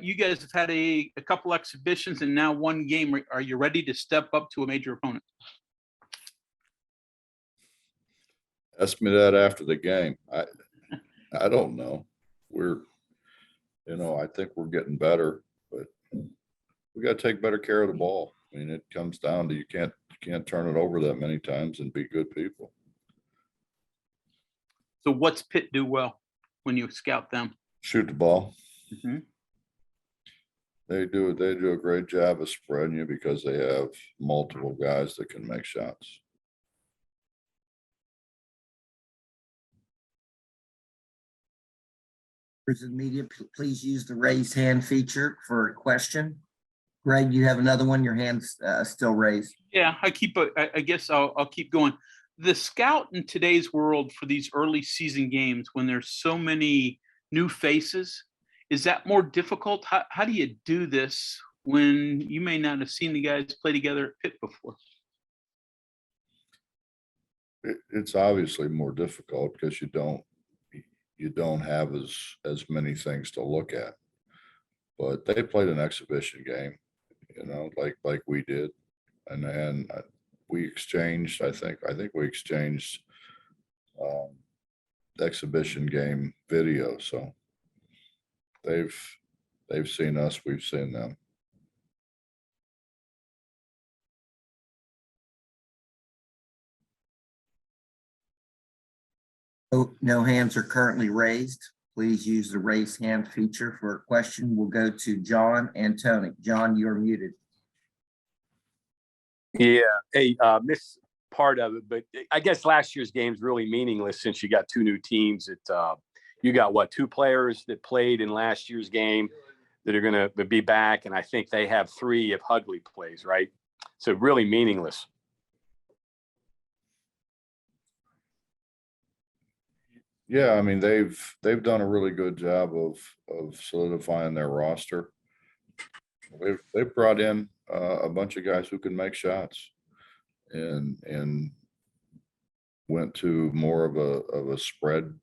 you guys have had a couple exhibitions and now one game. Are you ready to step up to a major opponent? Ask me that after the game. I don't know. I think we're getting better, but we got to take better care of the ball. I mean, it comes down to you can't turn it over that many times and be good people. So what's Pitt do well when you scout them? Shoot the ball. Mm-hmm. They do a great job of spreading you because they have multiple guys that can make shots. Members of the media, please use the raise hand feature for a question. Greg, you have another one. Your hand's still raised. Yeah, I guess I'll keep going. The scout in today's world for these early season games, when there's so many new faces, is that more difficult? How do you do this when you may not have seen the guys play together at Pitt before? It's obviously more difficult because you don't have as many things to look at. But they played an exhibition game, like we did, and we exchanged. I think we exchanged exhibition game video. So they've seen us, we've seen them. No hands are currently raised. Please use the raise hand feature for a question. We'll go to John and Tony. John, you're muted. Yeah. Hey, missed part of it, but I guess last year's game's really meaningless since you got two new teams. You got two players that played in last year's game that are going to be back, and I think they have three if Huggins plays, right? So really meaningless. Yeah, I mean they've done a really good job of solidifying their roster. They've brought in a bunch of guys who can make shots, and went to more of a spread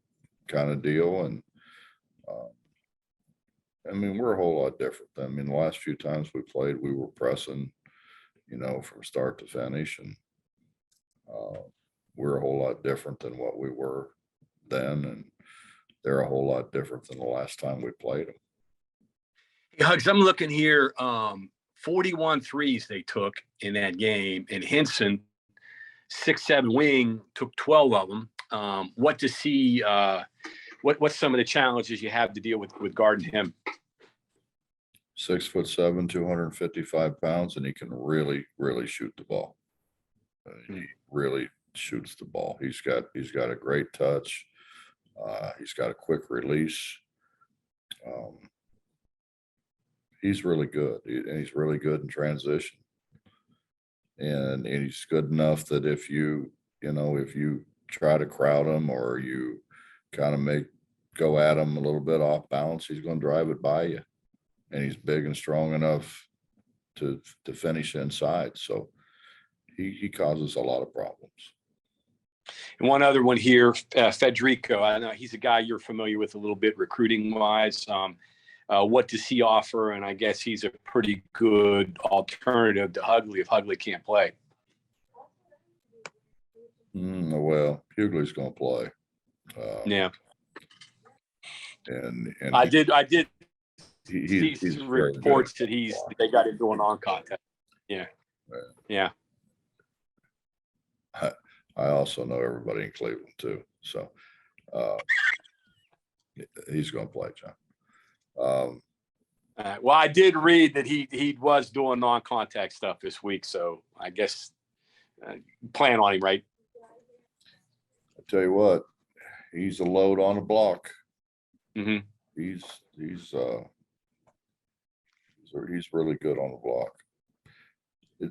kind of deal. And I mean, we're a whole lot different. I mean, the last few times we played, we were pressing, from start to finish, and we're a whole lot different than what we were then, and they're a whole lot different than the last time we played them. Hey, Hugs, I'm looking here. 41 threes they took in that game, and Henson, 6'7" wing, took 12 of them. What to see? What's some of the challenges you have to deal with guarding him? 6'7", 255 pounds, and he can really, really shoot the ball. He really shoots the ball. He's got a great touch. He's got a quick release. He's really good, and he's really good in transition. And he's good enough that if you try to crowd him or you kind of go at him a little bit off balance, he's going to drive it by you. And he's big and strong enough to finish inside. So he causes a lot of problems. And one other one here, Federico. I know he's a guy you're familiar with a little bit recruiting wise. What does he offer? And I guess he's a pretty good alternative to Huggins if Huggins can't play. Well, Hughley's going to play. Yeah. And I did he's see some reports that they got him doing on contact. Yeah. Yeah. I also know everybody in Cleveland too. So he's going to play, John. Well, I did read that he was doing non-contact stuff this week. So I guess plan on him, right? I tell you what, he's a load on a block. Mm-hmm. He's really good on the block.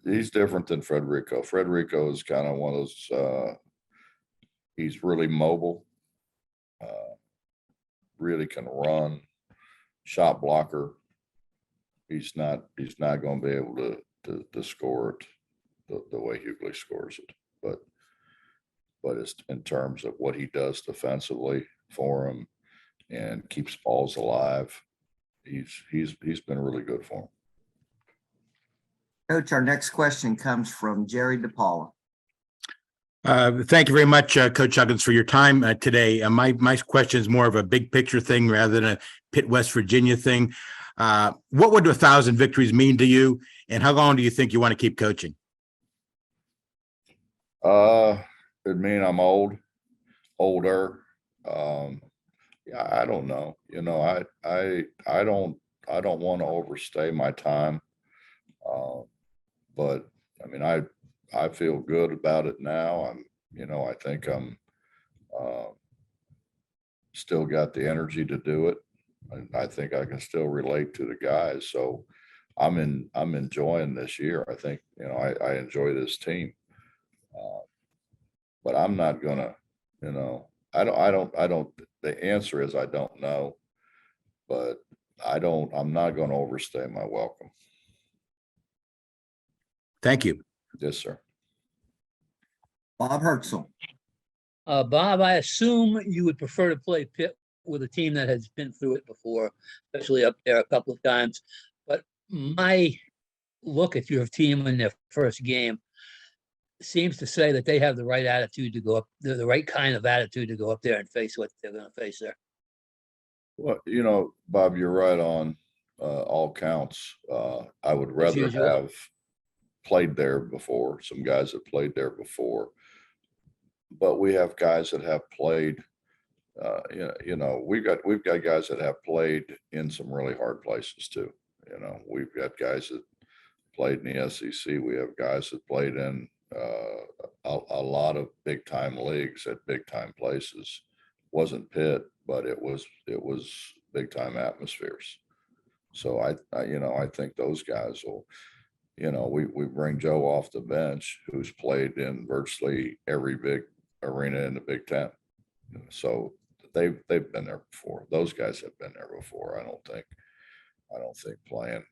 He's different than Federico. Federico is kind of one of those. He's really mobile. Really can run. Shot blocker. He's not going to be able to score it the way Hughley scores it. But it's in terms of what he does defensively for him and keeps balls alive. he's been really good for him. Coach, our next question comes from Jerry DePaula. Thank you very much, Coach Huggins, for your time today. My question is more of a big picture thing rather than a Pitt, West Virginia thing. What would 1,000 victories mean to you, and how long do you think you want to keep coaching? It'd mean I'm older. Yeah, I don't know. You know, I don't want to overstay my time. But I mean, I feel good about it now. I think I'm still got the energy to do it. I think I can still relate to the guys. So I'm enjoying this year. I think, I enjoy this team. But I'm not gonna, the answer is I don't know, but I'm not gonna overstay my welcome. Thank you. Yes, sir. Bob Hertzel. Bob, I assume you would prefer to play Pitt with a team that has been through it before, especially up there a couple of times. But my look at your team in their first game seems to say that they have the right attitude to go up, the right kind of attitude to go up there and face what they're going to face there. Well, Bob, you're right on all counts. I would rather usual. have played there before. Some guys that played there before, but we have guys that have played. We've got guys that have played in some really hard places too. We've got guys that played in the SEC. We have guys that played in a lot of big time leagues at big time places. Wasn't Pitt, but it was big time atmospheres. So I think those guys will, we bring Joe off the bench who's played in virtually every big arena in the Big Ten. So they've been there before. Those guys have been there before. I don't think playing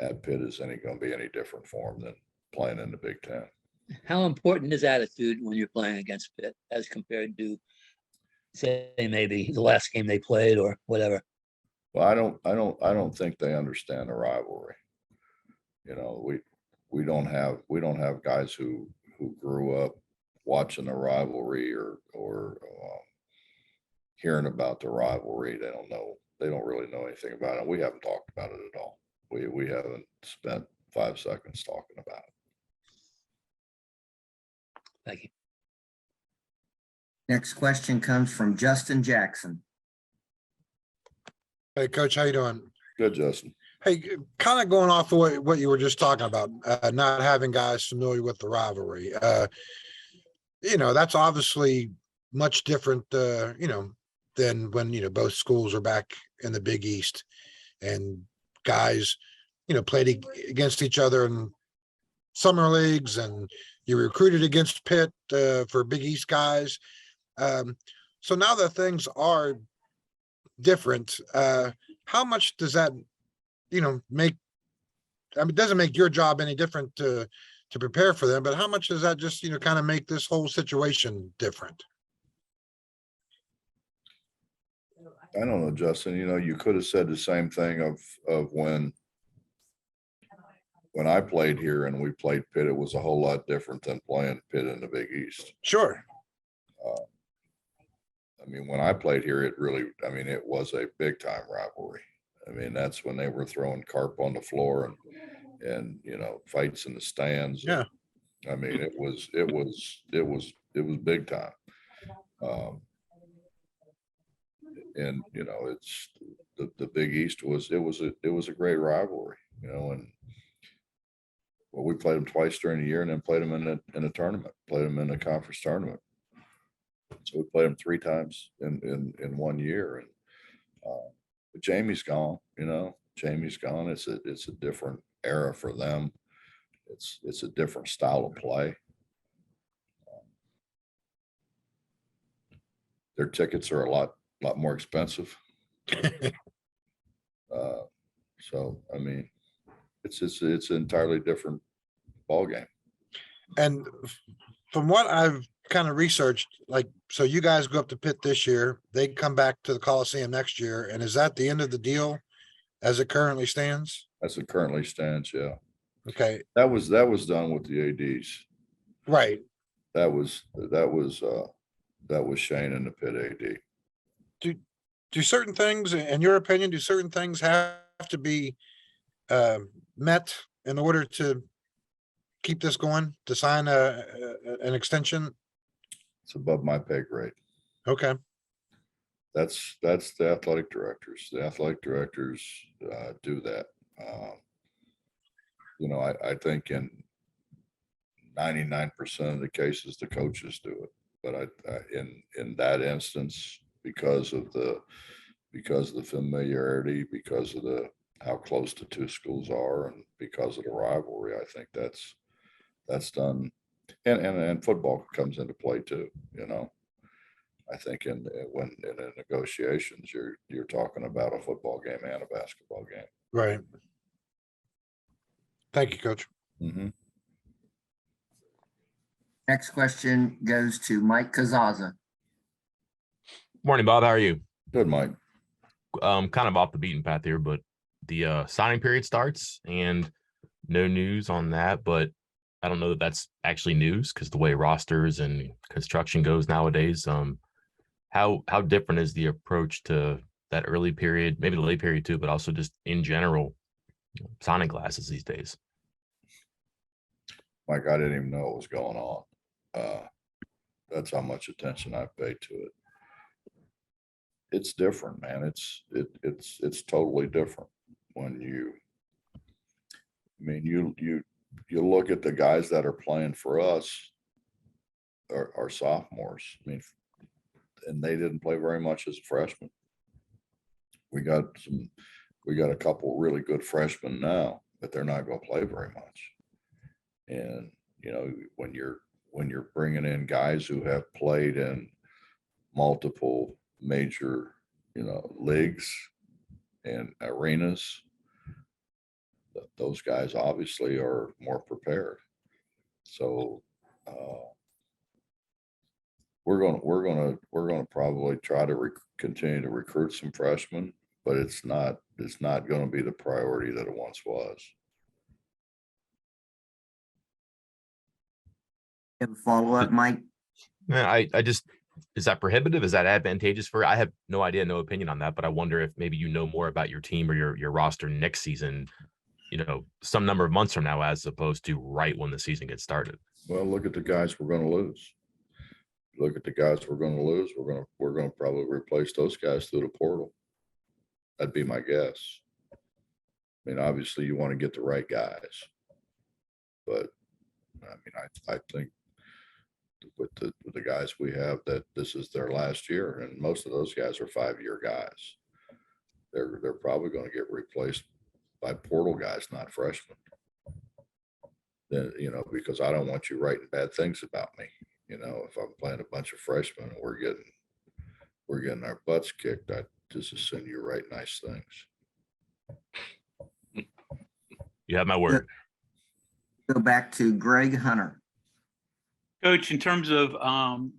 at Pitt is going to be any different for them than playing in the Big Ten. How important is attitude when you're playing against Pitt as compared to, say, maybe the last game they played or whatever? Well, I don't think they understand the rivalry. We don't have guys who grew up watching the rivalry or hearing about the rivalry. They don't really know anything about it. We haven't talked about it at all. We haven't spent 5 seconds talking about it. Thank you. Next question comes from Justin Jackson. Hey, Coach, how you doing? Good, Justin. Hey, kind of going off of what you were just talking about, not having guys familiar with the rivalry. That's obviously much different, than when, both schools are back in the Big East and guys, played against each other in summer leagues, and you recruited against Pitt for Big East guys. So now that things are different, how much does that, make? I mean, it doesn't make your job any different to prepare for them, but how much does that just, kind of make this whole situation different? I don't know, Justin. You could have said the same thing of when I played here and we played Pitt. It was a whole lot different than playing Pitt in the Big East. Sure. When I played here, it was a big time rivalry. That's when they were throwing carp on the floor and fights in the stands. Yeah. It was big time. It's the Big East was a great rivalry, and we played them twice during the year and then played them in a tournament, played them in a conference tournament. So we played them 3 times in 1 year. And but Jamie's gone, Jamie's gone. It's a different era for them. It's a different style of play. Their tickets are a lot more expensive. So it's an entirely different ball game. And from what I've kind of researched, like, so you guys go up to Pitt this year, they come back to the Coliseum next year, and is that the end of the deal as it currently stands? As it currently stands, yeah. Okay, That was done with the ADs. right. That was Shane and the Pitt AD. Do certain things, in your opinion, do certain things have to be met in order to keep this going, to sign an extension? It's above my pay grade. Okay, That's the athletic directors. The athletic directors do that. You know, I think in 99% of the cases, the coaches do it. But in that instance, because of the familiarity, because of how close the two schools are, and because of the rivalry, I think that's done. And football comes into play too, you know. I think in the negotiations, you're talking about a football game and a basketball game. right. Thank you, Coach. Mhm. Next question goes to Mike Kazaza. Morning, Bob. How are you? Good, Mike. Kind of off the beaten path here, but the signing period starts and no news on that, but I don't know that that's actually news because the way rosters and construction goes nowadays, how different is the approach to that early period, maybe the late period too, but also just in general, signing classes these days? Mike, I didn't even know what was going on. That's how much attention I paid to it. It's different, man. It's totally different when you look at the guys that are playing for us are sophomores. I mean, and they didn't play very much as a freshman. We got a couple really good freshmen now, but they're not going to play very much. And, you know, when you're bringing in guys who have played in multiple major, you know, leagues and arenas, those guys obviously are more prepared. So we're going to probably try to continue to recruit some freshmen, but it's not going to be the priority that it once was. You have a follow-up, Mike? Yeah, I just, is that prohibitive? Is that advantageous for? I have no idea, no opinion on that, but I wonder if maybe you know more about your team or your roster next season, you know, some number of months from now, as opposed to right when the season gets started. Well, look at the guys we're going to lose. Look at the guys we're going to lose. We're going to probably replace those guys through the portal. That'd be my guess. I mean, obviously you want to get the right guys, but I mean, I think with the guys we have, that this is their last year, and most of those guys are 5-year guys. They're probably going to get replaced by portal guys, not freshmen. Then, you know, because I don't want you writing bad things about me. You know, if I'm playing a bunch of freshmen and we're getting our butts kicked, I just assume you write nice things. You have my word. Go back to Greg Hunter. Coach, in terms of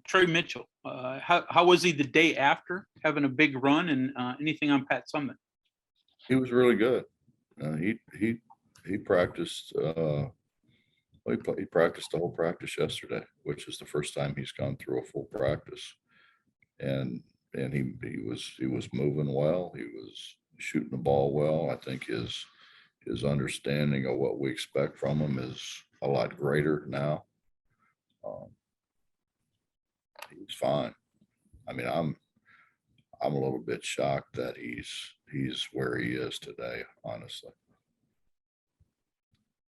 Trey Mitchell, how was he the day after having a big run, and anything on Pat Summitt? He was really good. He practiced. He practiced the whole practice yesterday, which is the first time he's gone through a full practice. And he was moving well. He was shooting the ball well. I think his understanding of what we expect from him is a lot greater now. He's fine. I mean, I'm a little bit shocked that he's where he is today, honestly.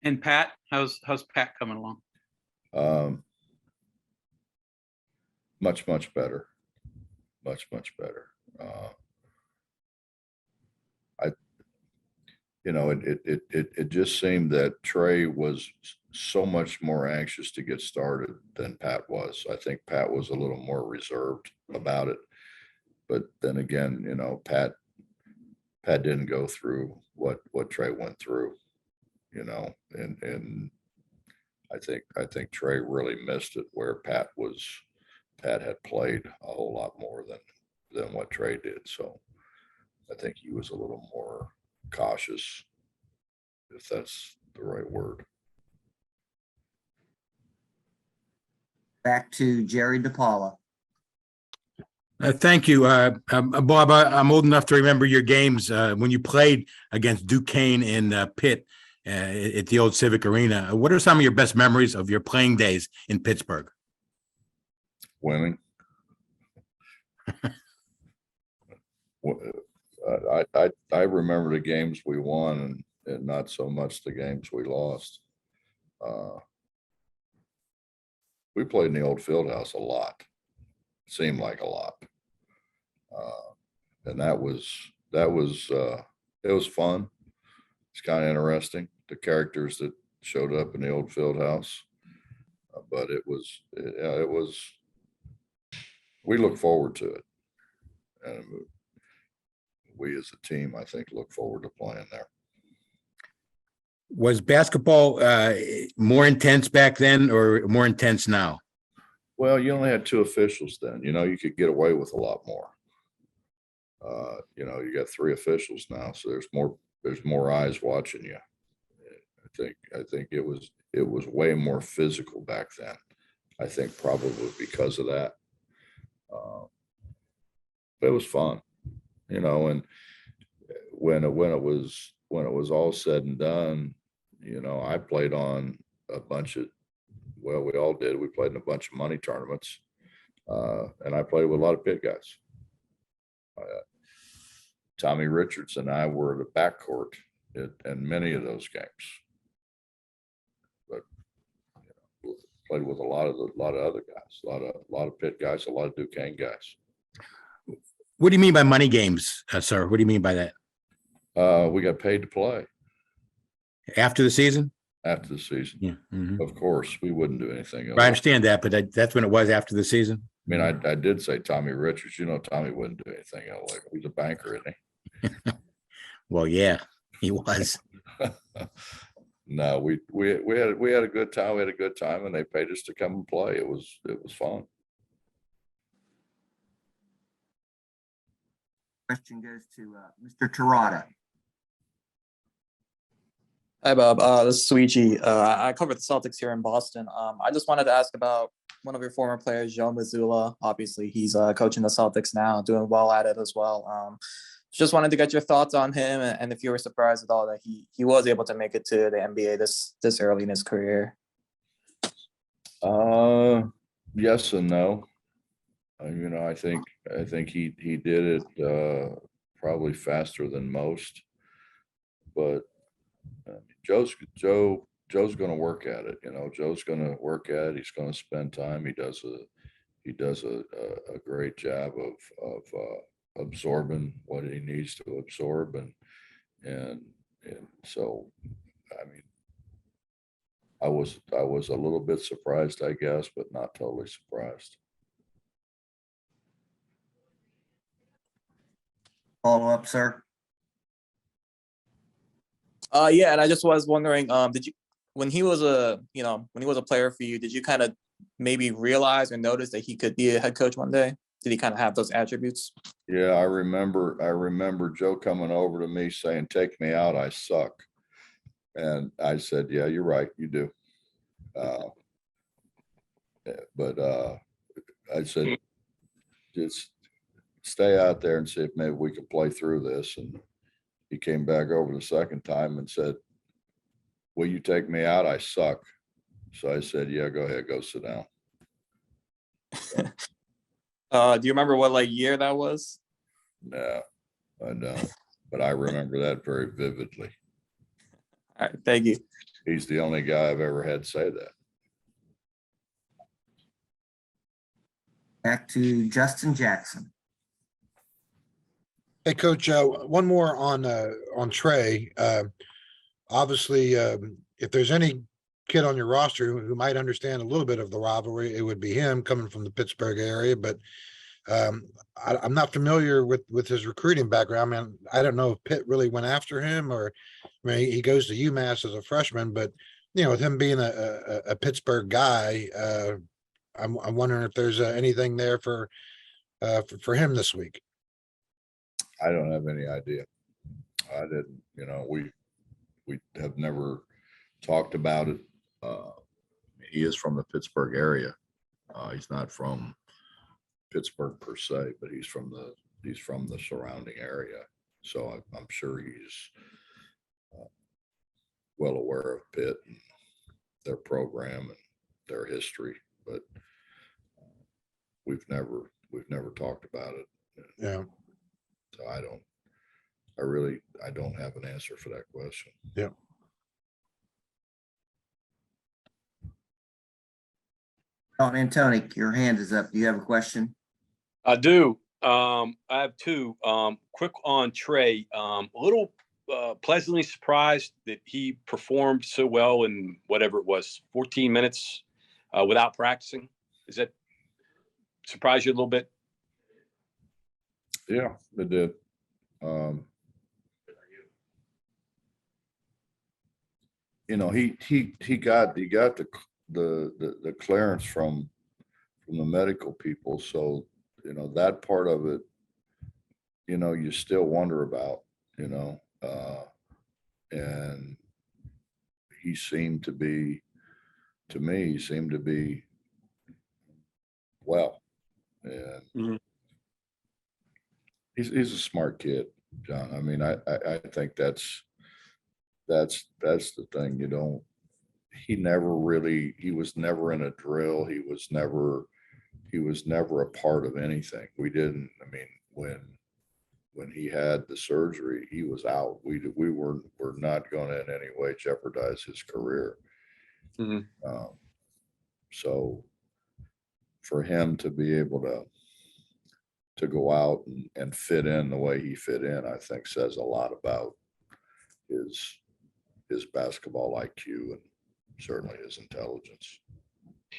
And Pat, how's Pat coming along? Much better. Much better. It just seemed that Trey was so much more anxious to get started than Pat was. I think Pat was a little more reserved about it. But then again, you know, Pat didn't go through what Trey went through, you know, and I think Trey really missed it where Pat had played a whole lot more than what Trey did. So I think he was a little more cautious, if that's the right word. Back to Jerry DePaula. Thank you. Bob, I'm old enough to remember your games when you played against Duquesne in Pitt at the old Civic Arena. What are some of your best memories of your playing days in Pittsburgh? Winning. I remember the games we won and not so much the games we lost. We played in the old field house a lot. Seemed like a lot. And it was fun. It's kind of interesting, the characters that showed up in the old field house. But we look forward to it. And we as a team, I think, look forward to playing there. Was basketball more intense back then or more intense now? Well, you only had 2 officials then. You could get away with a lot more. You got 3 officials now, so there's more eyes watching you. I think it was way more physical back then. I think probably because of that. But it was fun, and when it was all said and done, I played on a bunch of, well, we all did. We played in a bunch of money tournaments, and I played with a lot of Pitt guys. Tommy Richards and I were the backcourt in many of those games, but played with a lot of other guys, a lot of Pitt guys, a lot of Duquesne guys. What do you mean by money games, sir? What do you mean by that? We got paid to play After the season? after the season. Yeah. Mhm. Of course, we wouldn't do anything else. I understand that, but that's when it was after the season. I mean, I did say Tommy Richards. Tommy wouldn't do anything else. Like, he's a banker, isn't he? Well, yeah, he was. No, we had a good time. We had a good time, and they paid us to come and play. It was fun. Question goes to Mr. Terada. Hi, Bob. This is Suichi. I cover the Celtics here in Boston. I just wanted to ask about one of your former players, Joe Mazzulla. Obviously, he's coaching the Celtics now, doing well at it as well. Just wanted to get your thoughts on him and if you were surprised at all that he was able to make it to the NBA this early in his career. Yes and no. I think he did it probably faster than most, but Joe's going to work at it. Joe's going to work at it. He's going to spend time. He does a great job of absorbing what he needs to absorb, and so I mean, I was a little bit surprised, I guess, but not totally surprised. Follow up, sir. Yeah, and I just was wondering, did you, when he was a player for you, did you kind of maybe realize or notice that he could be a head coach one day? Did he kind of have those attributes? Yeah, I remember Joe coming over to me saying, "Take me out, I suck." And I said, "Yeah, you're right, you do." But I said, "Just stay out there and see if maybe we can play through this." And he came back over the second time and said, "Will you take me out? I suck." So I said, "Yeah, go ahead, go sit down." Do you remember what year that was? No, I don't, but I remember that very vividly. All right, thank you. He's the only guy I've ever had say that. Back to Justin Jackson. Hey, Coach, one more on Trey. Obviously, if there's any kid on your roster who might understand a little bit of the rivalry, it would be him, coming from the Pittsburgh area. But I'm not familiar with his recruiting background. I mean, I don't know if Pitt really went after him, or I mean, he goes to UMass as a freshman. But you know, with him being a Pittsburgh guy, I'm wondering if there's anything there for him this week. I don't have any idea. I didn't, we have never talked about it. He is from the Pittsburgh area. He's not from Pittsburgh per se, but he's from the surrounding area. So I'm sure he's well aware of Pitt and their program and their history, but we've never talked about it. Yeah. So I don't have an answer for that question. Yeah. John and Tony, your hand is up. Do you have a question? I do. I have two. Quick on Trey. A little pleasantly surprised that he performed so well in whatever it was, 14 minutes without practicing. Does that surprise you a little bit? Yeah, it did. He got the clearance from the medical people. So, that part of it, you still wonder about, and he seemed to be, to me, well, and Mhm. he's a smart kid, John. I mean, I think that's the thing. He was never in a drill. He was never a part of anything. I mean, when he had the surgery, he was out. We were not going to in any way jeopardize his career. Mhm. So for him to be able to go out and fit in the way he fit in, I think says a lot about his basketball IQ and certainly his intelligence.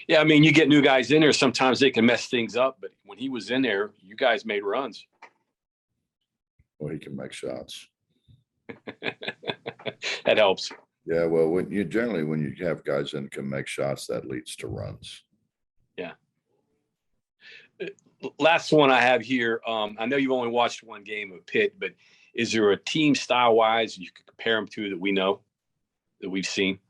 Yeah, I mean, you get new guys in there, sometimes they can mess things up, but when he was in there, you guys made runs. Well, he can make shots. That helps. Yeah, well, when you have guys in can make shots, that leads to runs. Yeah. Last one I have here. I know you've only watched one game of Pitt, but is there a team style wise you could compare them to that we know, that we've seen?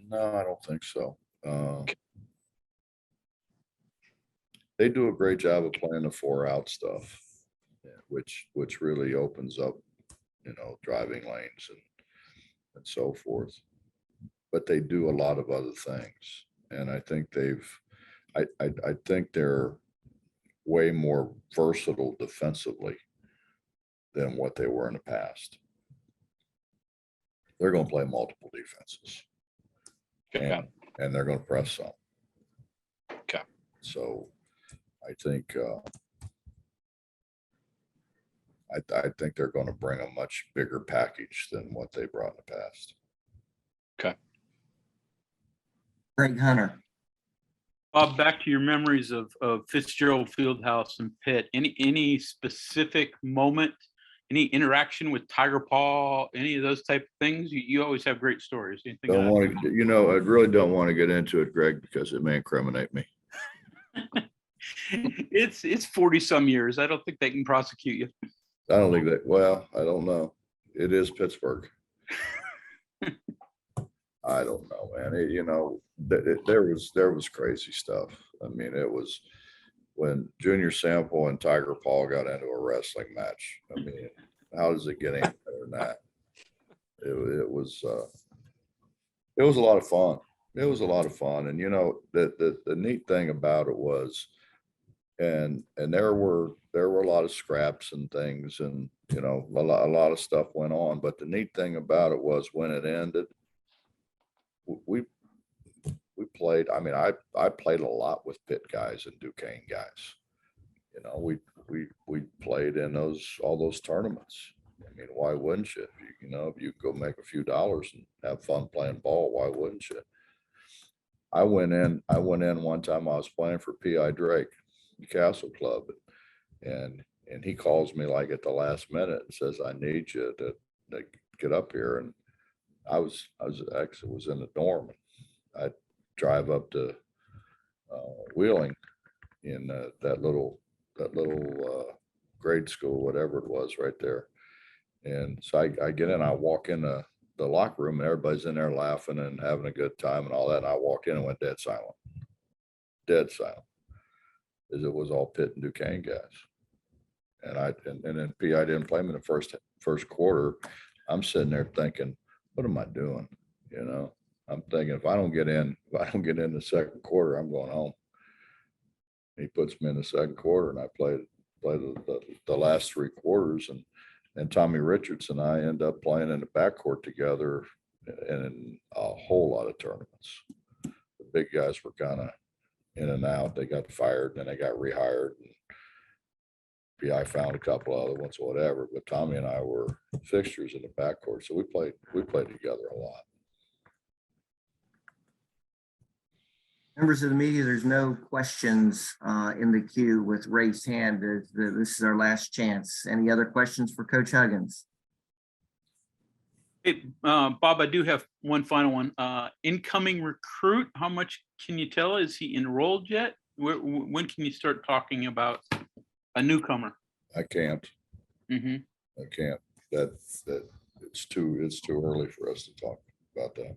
No, I don't think so. They do a great job of playing the 4-out stuff, which really opens up, driving lanes and so forth. But they do a lot of other things, and I think I think they're way more versatile defensively than what they were in the past. They're going to play multiple defenses. Okay. And they're going to press some. Okay. So I think I think they're going to bring a much bigger package than what they brought in the past. Okay. Greg Hunter. Bob, back to your memories of Fitzgerald Fieldhouse and Pitt. Any specific moment, any interaction with Tiger Paw, any of those type of things? You always have great stories. Anything Don't want to, I really don't want to get into it, Greg, because it may incriminate me. It's 40 some years. I don't think they can prosecute you. I don't think that. Well, I don't know. It is Pittsburgh. I don't know, man. There was crazy stuff. I mean, it was when Junior Sample and Tiger Paul got into a wrestling match. I mean, how does it get any better than that? It was a lot of fun. It was a lot of fun. And the neat thing about it was, and there were a lot of scraps and things, and a lot of stuff went on. But the neat thing about it was when it ended, we played. I mean, I played a lot with Pitt guys and Duquesne guys. We played in all those tournaments. I mean, why wouldn't you? If you go make a few dollars and have fun playing ball, why wouldn't you? I went in one time. I was playing for P.I. Drake, the Castle Club, and he calls me like at the last minute and says, "I need you to to get up here, and I was actually was in the dorm. I'd drive up to Wheeling in that little grade school, whatever it was, right there. And so I get in, I walk in the locker room, and everybody's in there laughing and having a good time and all that. And I walked in and went dead silent, as it was all Pitt and Duquesne guys. And then PI didn't play me in the first quarter. I'm sitting there thinking, what am I doing? You know, I'm thinking if I don't get in the second quarter, I'm going home. He puts me in the second quarter, and I played the last 3 quarters, and Tommy Richards and I end up playing in the backcourt together in a whole lot of tournaments. The big guys were kind of in and out. They got fired, and then they got rehired. And PI found a couple other ones, whatever. But Tommy and I were fixtures in the backcourt, so we played together a lot. Members of the media, there's no questions in the queue with raised hand. This is our last chance. Any other questions for Coach Huggins? Hey, Bob, I do have one final one. Incoming recruit, how much can you tell? Is he enrolled yet? When can you start talking about a newcomer? I can't. Mm-hmm. I can't. That it's too early for us to talk about that.